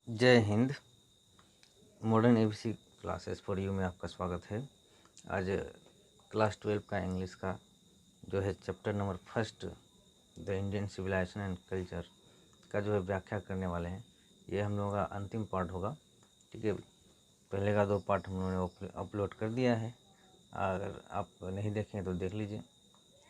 जय Hind. Modern ABC classes for you में आपका स्वागत है। आज क्लास 12 का इंग्लिश का जो है chapter number first the Indian civilization and culture का जो है व्याख्या करने वाले हैं। ये हम लोगों का अंतिम पार्ट होगा। ठीक है, पहले का 2 पार्ट हम लोगों ने अपलोड कर दिया है, अगर आप नहीं देखें तो देख लीजिए।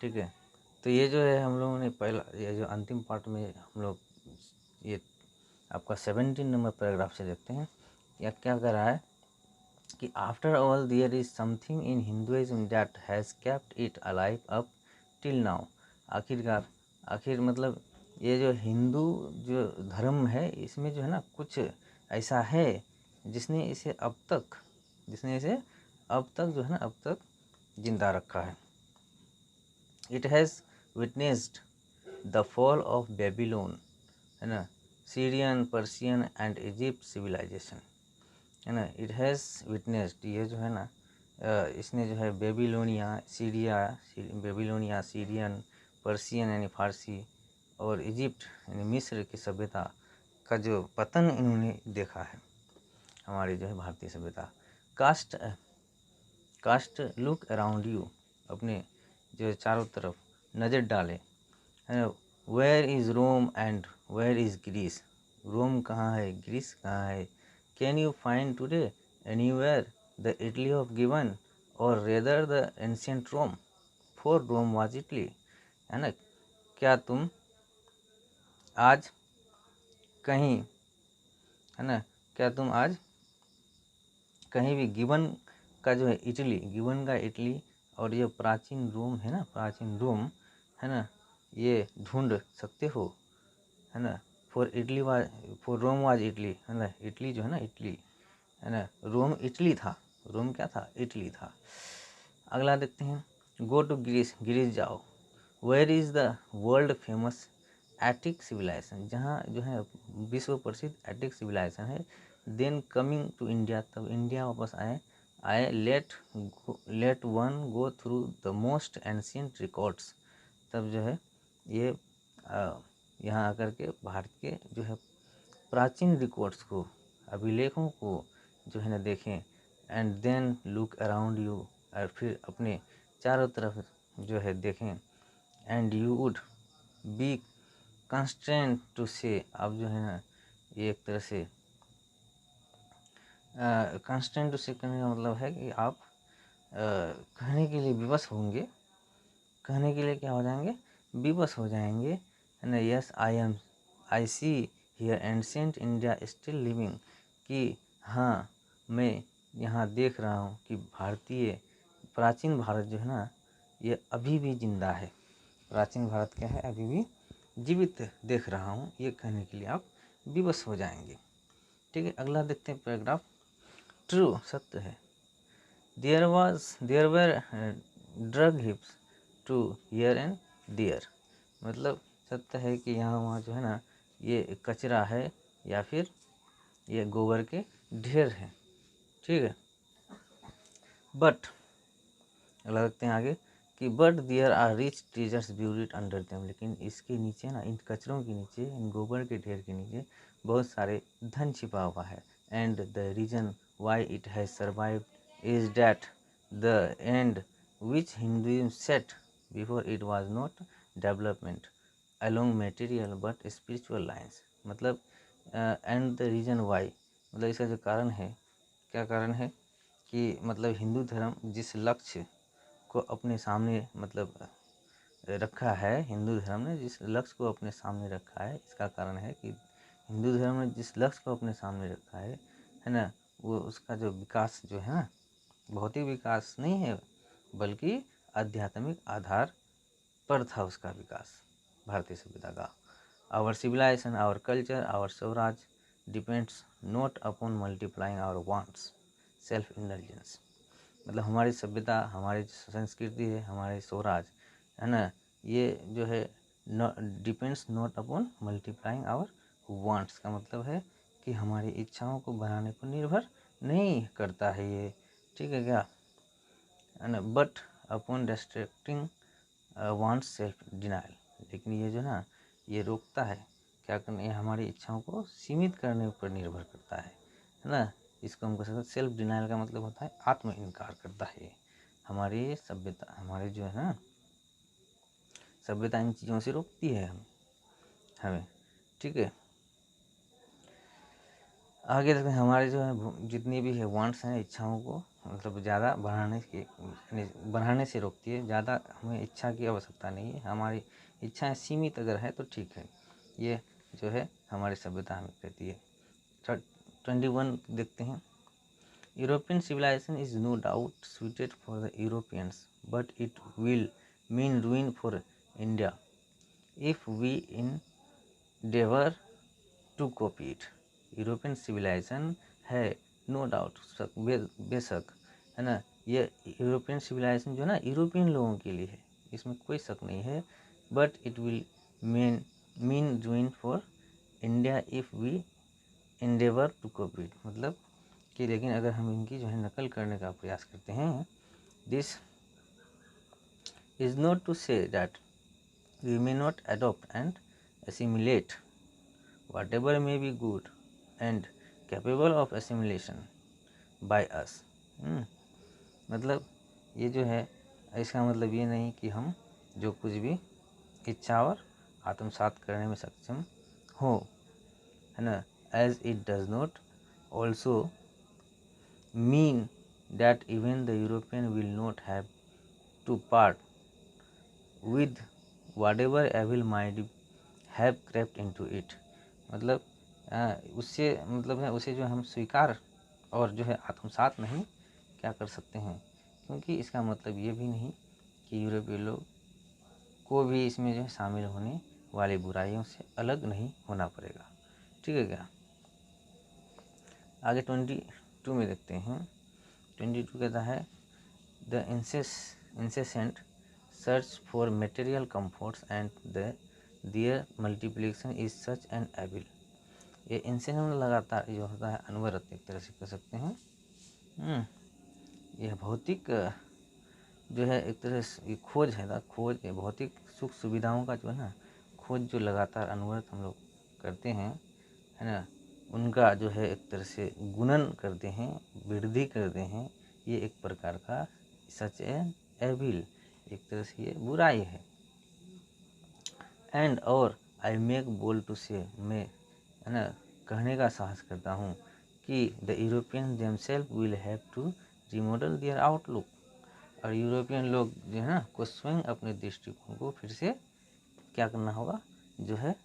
ठीक है, तो ये जो है हम लोगों ने पहला ये जो अंतिम पार्ट में हम लोग ये आपका 17 नंबर पैराग्राफ से देखते हैं। या क्या कर रहा है कि after all there is something in Hinduism that has kept it alive up till now. आखिर मतलब ये जो हिंदू जो धर्म है इसमें जो है ना कुछ ऐसा है जिसने इसे अब तक जो है ना अब तक जिंदा रखा है। It has witnessed the fall of Babylon, है ना, Syrian, Persian and Egypt civilization, है ना। इट हैज़ विटनेस्ड, ये जो है ना इसने जो है बेबीलोनिया, सीरियन, पर्शियन यानी फारसी और इजिप्ट यानी मिस्र की सभ्यता का जो पतन इन्होंने देखा है, हमारी जो है भारतीय सभ्यता। कास्ट लुक अराउंड यू, अपने जो चारों तरफ नज़र डालें, है ना। Where is Rome and where is Greece, Rome कहाँ है, ग्रीस कहाँ है। Can you find today anywhere the Italy of given or rather the ancient Rome, for Rome was Italy, है ना। क्या तुम आज कहीं, है ना, क्या तुम आज कहीं भी गिवन का जो है इटली, गिवन का इटली और ये प्राचीन रोम है ना, प्राचीन रोम, है ना, ये ढूंढ सकते हो, है ना। फॉर रोम वाज इटली, है ना, इटली जो है ना, इटली, है ना, रोम इटली था, रोम क्या था, इटली था। अगला देखते हैं, गो टू ग्रीस, ग्रीस जाओ। Where is the world famous Attic civilization, जहाँ जो है विश्व प्रसिद्ध एटिक सिविलाइजेशन है। देन कमिंग टू इंडिया, तब इंडिया वापस आए let one go through the most ancient records, तब जो है ये यहाँ आकर के भारत के जो है प्राचीन रिकॉर्ड्स को, अभिलेखों को जो है ना देखें। And then look around you, और फिर अपने चारों तरफ जो है देखें। And you would be constrained to say, अब जो है ना ये एक तरह से कंस्ट्रेंट टू से कहने का मतलब है कि आप कहने के लिए विवश होंगे, कहने के लिए क्या हो जाएंगे, विवश हो जाएंगे, है ना। Yes I see here ancient India still living, कि हाँ मैं यहाँ देख रहा हूँ कि प्राचीन भारत जो है ना ये अभी भी जिंदा है। प्राचीन भारत क्या है, अभी भी जीवित देख रहा हूँ, ये कहने के लिए आप विवश हो जाएंगे। ठीक है, अगला देखते हैं पैराग्राफ। ट्रू, सत्य है। There were dug heaps to here and there, मतलब सत्य है कि यहाँ वहाँ जो है ना ये कचरा है या फिर ये गोबर के ढेर हैं। ठीक है, बट अगला देखते हैं आगे कि but there are rich treasures buried under them, लेकिन इसके नीचे ना, इन कचरों के नीचे, इन गोबर के ढेर के नीचे बहुत सारे धन छिपा हुआ है। And the reason why it has survived is that the end which Hinduism set before it was not development along material but spiritual lines, मतलब एंड द रीजन वाई, मतलब इसका जो कारण है, क्या कारण है कि मतलब हिंदू धर्म जिस लक्ष्य को अपने सामने मतलब रखा है, हिंदू धर्म ने जिस लक्ष्य को अपने सामने रखा है, इसका कारण है कि हिंदू धर्म ने जिस लक्ष्य को अपने सामने रखा है ना, वो उसका जो विकास जो है ना, भौतिक विकास नहीं है बल्कि आध्यात्मिक आधार पर था उसका विकास, भारतीय सभ्यता का। Our civilization, our culture, our Swaraj depends not upon multiplying our wants self indulgence, मतलब हमारी सभ्यता, हमारी संस्कृति है, हमारे स्वराज, है ना, ये जो है depends not upon multiplying our wants, का मतलब है कि हमारी इच्छाओं को बढ़ाने पर निर्भर नहीं करता है ये। ठीक है क्या, है ना, but upon restricting wants self denial, लेकिन ये जो ना ये रोकता है क्या करना है, हमारी इच्छाओं को सीमित करने पर निर्भर करता है ना। इसको हम कह सकते हैं सेल्फ डिनाइल का मतलब होता है आत्म इनकार करता है। हमारी सभ्यता, हमारी जो है ना सभ्यता इन चीज़ों से रोकती है हमें, ठीक है। आगे देखते हैं हमारे जो है जितनी भी है वांट्स हैं, इच्छाओं को मतलब ज़्यादा बढ़ाने से रोकती है। ज़्यादा हमें इच्छा की आवश्यकता नहीं है, हमारी इच्छाएं सीमित अगर है तो ठीक है। ये जो है हमारी सभ्यता हमें कहती है। 21 देखते हैं। European civilization is no doubt suited for the Europeans but it will mean ruin for India if we endeavor to copy it. European civilization है नो डाउट, बेशक है ना, ये यूरोपियन सिविलाइजेशन जो है ना यूरोपियन लोगों के लिए है, इसमें कोई शक नहीं है। But it will mean ruin for India if we endeavor to copy it, मतलब कि लेकिन अगर हम इनकी जो है नकल करने का प्रयास करते हैं, this is not to say that we may not adopt and assimilate whatever may be good and capable of assimilation by us। मतलब ये जो है इसका मतलब ये नहीं कि हम जो कुछ भी इच्छा और आत्मसात करने में सक्षम हो, है ना। As it does not also mean that even the European will not have to part with whatever evil might have crept into it। मतलब उससे मतलब है उसे जो हम स्वीकार और जो है आत्मसात नहीं क्या कर सकते हैं, क्योंकि इसका मतलब ये भी नहीं कि यूरोपीय लोग को भी इसमें जो है शामिल होने वाली बुराइयों से अलग नहीं होना पड़ेगा, ठीक है क्या। आगे 22 में देखते हैं। 22 कहता है the incessant search for material comforts and their multiplication is such an evil. ये इंसेसेंट लगातार जो होता है अनवरत एक तरह से कह सकते हैं। यह भौतिक जो है एक तरह से खोज है ना, खोज भौतिक सुख सुविधाओं का जो है ना खोज जो लगातार अनवरत हम लोग करते हैं, है ना, उनका जो है एक तरह से गुणन करते हैं, वृद्धि करते हैं, ये एक प्रकार का सच एन एविल, एक तरह से ये बुराई है। एंड और आई मेक बोल्ड टू से, मैं है ना कहने का साहस करता हूँ कि the European themselves will have to remodel their outlook. और यूरोपियन लोग जो है ना को स्वयं अपने दृष्टिकोण को फिर से क्या करना होगा, जो है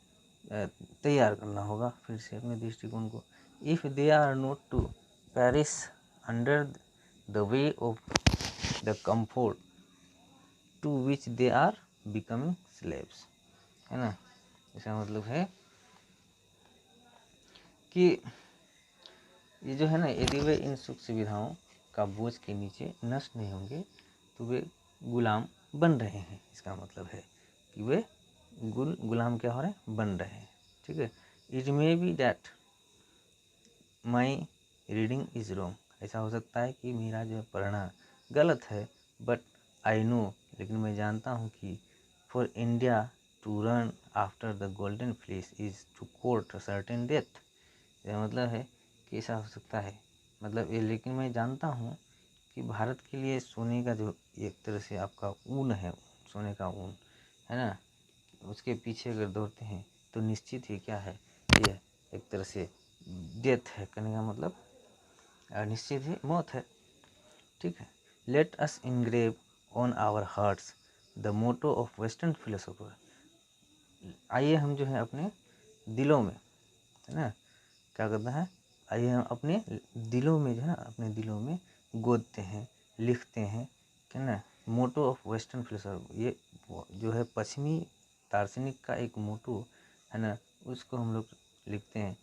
तैयार करना होगा फिर से अपने दृष्टिकोण को। If they are not to perish under the weight of the comfort to which they are becoming slaves, है ना। इसका मतलब है कि ये जो है ना यदि वे इन सुख सुविधाओं का बोझ के नीचे नष्ट नहीं होंगे तो वे गुलाम बन रहे हैं। इसका मतलब है कि वे गुलाम क्या हो रहे हैं, बन रहे हैं, ठीक है। It may be that my reading is wrong, ऐसा हो सकता है कि मेरा जो पढ़ना गलत है, बट आई नो, लेकिन मैं जानता हूँ कि for India to run after the golden fleece is to court certain death. यह मतलब है कि ऐसा हो सकता है, मतलब ये, लेकिन मैं जानता हूँ कि भारत के लिए सोने का जो एक तरह से आपका ऊन है, सोने का ऊन है ना, उसके पीछे अगर दौड़ते हैं तो निश्चित ही क्या है, ये एक तरह से डेथ है, कहने का मतलब निश्चित ही मौत है, ठीक है। Let us engrave on our hearts the motto of western philosopher. आइए हम जो है अपने दिलों में, है ना, क्या करता है, आइए हम अपने दिलों में जो है ना अपने दिलों में गोदते हैं, लिखते हैं, है ना, मोटो ऑफ वेस्टर्न फिलोसोफर, ये जो है पश्चिमी दार्शनिक का एक मोटो है ना, उसको हम लोग लिखते हैं,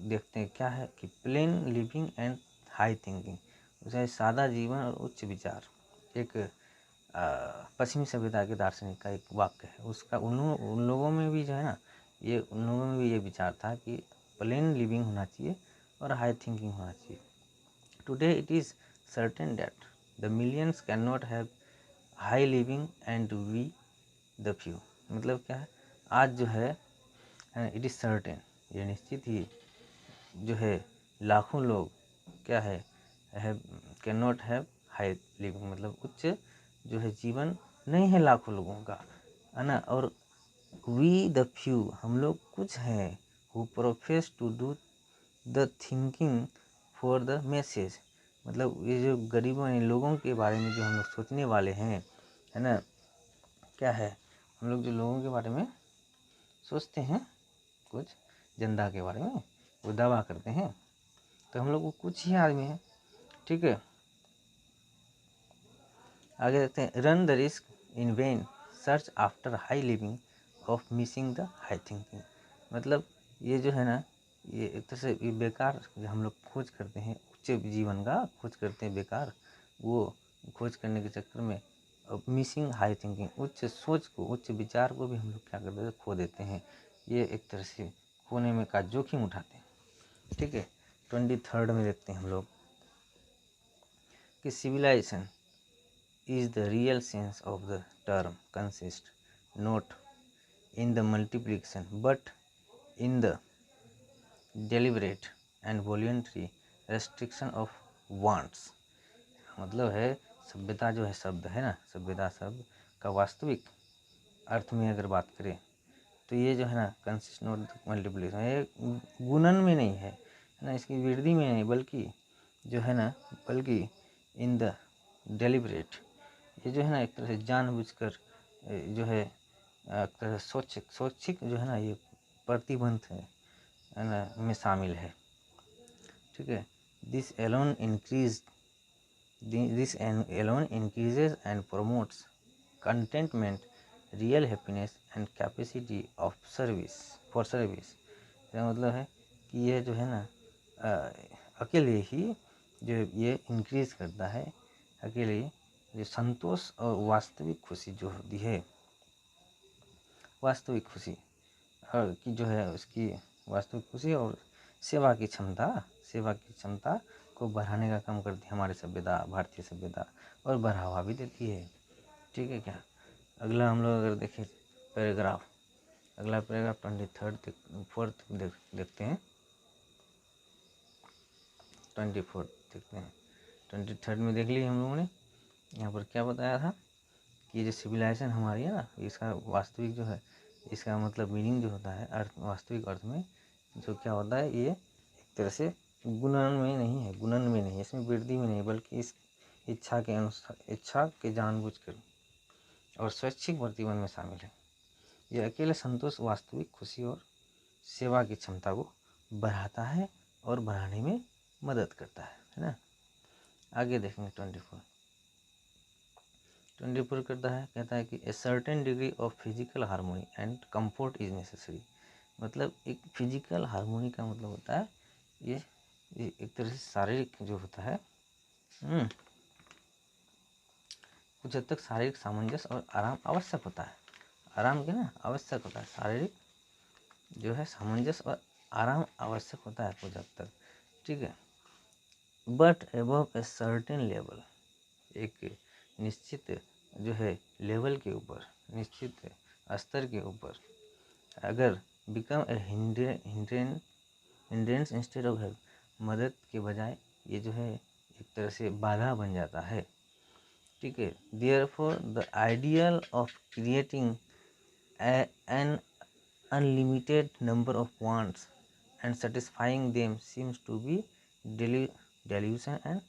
देखते हैं क्या है कि plane living and high thinking, उसे सादा जीवन और उच्च विचार, एक पश्चिमी सभ्यता के दार्शनिक का एक वाक्य है। उसका उन लोगों में भी जो है ना, ये उन लोगों में भी ये विचार था कि प्लेन लिविंग होना चाहिए और हाई थिंकिंग होना चाहिए। Today it is certain that the millions cannot have high living and we the few. मतलब क्या है, आज जो है एंड इट इज़ सर्टेन, ये निश्चित ही जो है लाखों लोग क्या है can not have high living, मतलब उच्च जो है जीवन नहीं है लाखों लोगों का, है ना। और वी द फ्यू, हम लोग कुछ हैं, who profess to do the thinking for the masses, मतलब ये जो गरीबों इन लोगों के बारे में जो हम लोग सोचने वाले हैं, है ना, क्या है, हम लोग जो लोगों के बारे में सोचते हैं, कुछ जनता के बारे में वो दावा करते हैं, तो हम लोग वो कुछ ही आदमी हैं, ठीक है। आगे देखते हैं, run the risk in when search after high living of missing the high thinking, मतलब ये जो है ना, ये एक तरह से ये बेकार जो हम लोग खोज करते हैं, उच्च जीवन का खोज करते हैं बेकार, वो खोज करने के चक्कर में मिसिंग हाई थिंकिंग, उच्च सोच को, उच्च विचार को भी हम लोग क्या करते हैं, खो देते हैं। ये एक तरह से खोने में का जोखिम उठाते हैं, ठीक है। 23rd में देखते हैं हम लोग कि civilisation is the real sense of the term consist not in the multiplication but in the deliberate and voluntary restriction of wants, मतलब है सभ्यता जो है शब्द है ना, सभ्यता शब्द का वास्तविक अर्थ में अगर बात करें तो ये जो है ना कंसिस्ट नॉट मल्टीप्लिकेशन, ये गुणन में नहीं है ना, इसकी वृद्धि में नहीं, बल्कि जो है ना, बल्कि इन द डेलिबरेट, ये जो है ना एक तरह से जानबूझकर जो है एक तरह से स्वैच्छिक जो है ना ये प्रतिबंध है ना में शामिल है, ठीक है। This alone increases and promotes contentment, real happiness and capacity of service for service, इसका मतलब है कि ये जो है ना अकेले ही जो ये इंक्रीज करता है, अकेले जो संतोष और वास्तविक खुशी जो होती है, वास्तविक खुशी की जो है उसकी वास्तविक खुशी और सेवा की क्षमता को बढ़ाने का काम करती है हमारी सभ्यता, भारतीय सभ्यता, और बढ़ावा भी देती है, ठीक है क्या। अगला हम लोग अगर देखें पैराग्राफ, अगला पैराग्राफ 24th देखते हैं, 24 देखते हैं। 23rd में देख लिए हम लोगों ने, यहाँ पर क्या बताया था कि ये जो सिविलाइजेशन हमारी है ना, इसका वास्तविक जो है, इसका मतलब मीनिंग जो होता है अर्थ, वास्तविक अर्थ में जो क्या होता है, ये एक तरह से गुणन में नहीं है, गुणन में नहीं है, इसमें वृद्धि में नहीं, बल्कि इस इच्छा के अनुसार, इच्छा के जानबूझकर और स्वैच्छिक प्रतिबंध में शामिल है। ये अकेले संतोष, वास्तविक खुशी और सेवा की क्षमता को बढ़ाता है और बढ़ाने में मदद करता है ना। आगे देखेंगे 24 करता है, कहता है कि a certain degree of physical harmony and comfort is necessary, मतलब एक फिजिकल हार्मोनी का मतलब होता है ये एक तरह से शारीरिक जो होता है, कुछ हद तक शारीरिक सामंजस्य और आराम आवश्यक होता है, आराम के ना आवश्यक होता है, शारीरिक जो है सामंजस्य और आराम आवश्यक होता है कुछ हद तक, ठीक है। But above a certain level, एक निश्चित जो है लेवल के ऊपर, निश्चित स्तर के ऊपर अगर become a hindrance instead of help, मदद के बजाय ये जो है एक तरह से बाधा बन जाता है, ठीक है। Therefore the ideal of creating an unlimited number of wants and satisfying them seems to be delusion and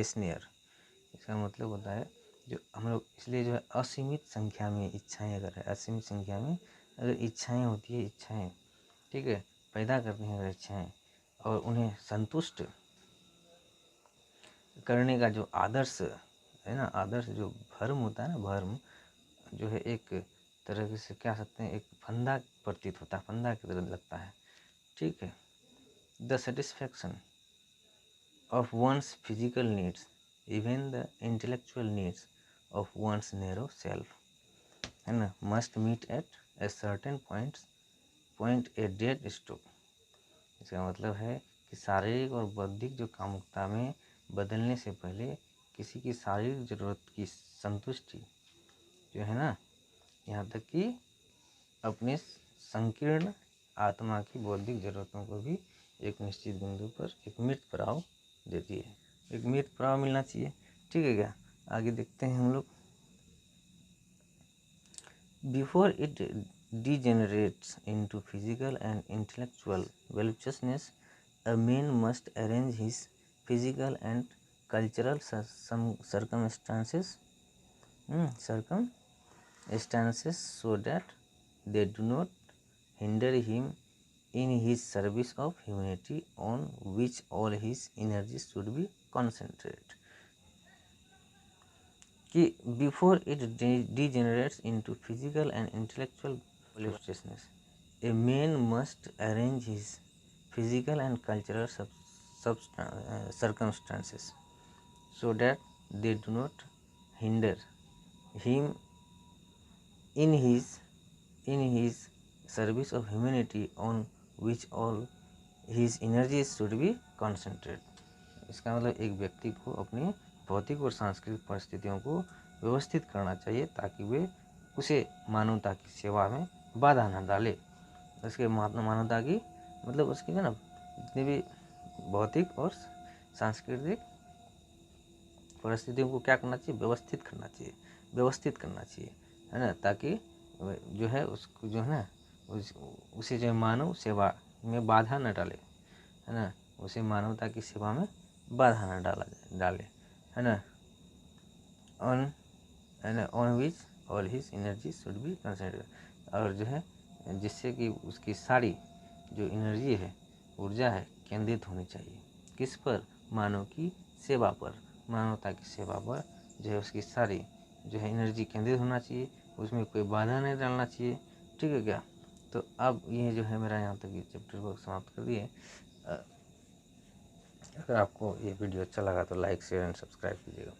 snare, इसका मतलब होता है जो हम लोग, इसलिए जो है असीमित संख्या में इच्छाएं अगर है, असीमित संख्या में अगर इच्छाएं होती है, इच्छाएं, ठीक है, पैदा करते हैं अगर इच्छाएं, और उन्हें संतुष्ट करने का जो आदर्श है ना, आदर्श जो भर्म होता है ना, भर्म जो है एक तरह से क्या सकते हैं, एक फंदा प्रतीत होता है, फंदा की तरह लगता है, ठीक है। The satisfaction of one's physical needs, even the intellectual needs of one's narrow self, है ना, must meet at a certain point a dead stop, इसका मतलब है कि शारीरिक और बौद्धिक जो कामुकता में बदलने से पहले किसी की शारीरिक जरूरत की संतुष्टि जो है ना, यहाँ तक कि अपने संकीर्ण आत्मा की बौद्धिक ज़रूरतों को भी एक निश्चित बिंदु पर एक मृत प्रभाव देती है। एक मृत प्रभाव मिलना चाहिए, ठीक है क्या। आगे देखते हैं हम लोग। Before it degenerates into physical and intellectual voluptuousness, a man must arrange his physical and cultural circumstances so that they do not hinder him in his service of humanity, on which all his energies should be concentrated. कि before it degenerates into physical and intellectual voluptuousness, a man must arrange his physical and cultural circumstances so that they do not hinder him in his service of humanity, on which all his energies should be concentrated. इसका मतलब एक व्यक्ति को अपनी भौतिक और सांस्कृतिक परिस्थितियों को व्यवस्थित करना चाहिए ताकि वे उसे मानवता की सेवा में बाधा न डाले। उसके मानवता की मतलब उसकी जो ना जितनी भी भौतिक और सांस्कृतिक परिस्थितियों को क्या करना चाहिए, व्यवस्थित करना चाहिए, है ना, ताकि जो है उसको जो है ना उसे जो मानव सेवा में बाधा न डाले, है ना, उसे मानवता की सेवा में बाधा न डाले, है ना, on which all his energy should be considered, और जो है जिससे कि उसकी सारी जो एनर्जी है, ऊर्जा है, केंद्रित होनी चाहिए किस पर, मानव की सेवा पर, मानवता की सेवा पर जो है उसकी सारी जो है एनर्जी केंद्रित होना चाहिए, उसमें कोई बाधा नहीं डालना चाहिए, ठीक है क्या। तो अब ये जो है मेरा यहाँ तक ये चैप्टर को समाप्त कर दिए। अगर आपको ये वीडियो अच्छा लगा तो लाइक शेयर एंड सब्सक्राइब कीजिएगा।